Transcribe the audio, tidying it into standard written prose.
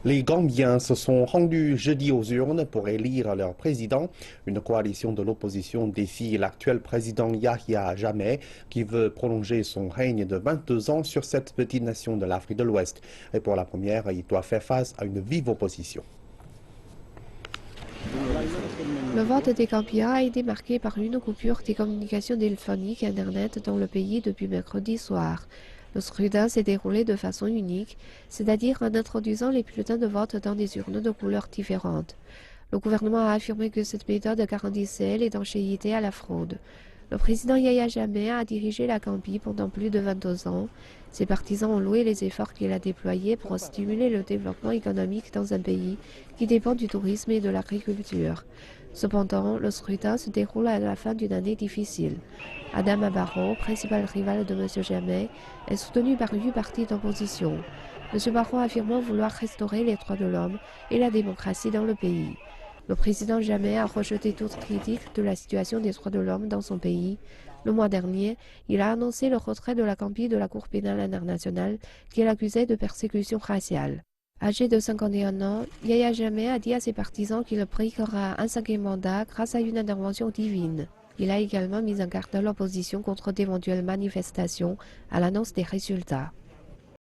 Les Gambiens se sont rendus jeudi aux urnes pour élire leur président. Une coalition de l'opposition défie l'actuel président Yahya Jammeh qui veut prolonger son règne de 22 ans sur cette petite nation de l'Afrique de l'Ouest. Et pour la première, il doit faire face à une vive opposition. Le vote des Gambiens a été marqué par une coupure des communications téléphoniques et Internet dans le pays depuis mercredi soir. Le scrutin s'est déroulé de façon unique, c'est-à-dire en introduisant les bulletins de vote dans des urnes de couleurs différentes. Le gouvernement a affirmé que cette méthode garantissait l'étanchéité à la fraude. Le président Yahya Jammeh a dirigé la Gambie pendant plus de 22 ans. Ses partisans ont loué les efforts qu'il a déployés pour stimuler le développement économique dans un pays qui dépend du tourisme et de l'agriculture. Cependant, le scrutin se déroule à la fin d'une année difficile. Adama Barrow, principal rival de M. Jammeh, est soutenu par 8 partis d'opposition. M. Barrow affirme vouloir restaurer les droits de l'homme et la démocratie dans le pays. Le président Jammeh a rejeté toute critique de la situation des droits de l'homme dans son pays. Le mois dernier, il a annoncé le retrait de la Gambie de la Cour pénale internationale qui l'accusait de persécution raciale. Âgé de 51 ans, Yahya Jammeh a dit à ses partisans qu'il briguera un 5e mandat grâce à une intervention divine. Il a également mis en garde l'opposition contre d'éventuelles manifestations à l'annonce des résultats.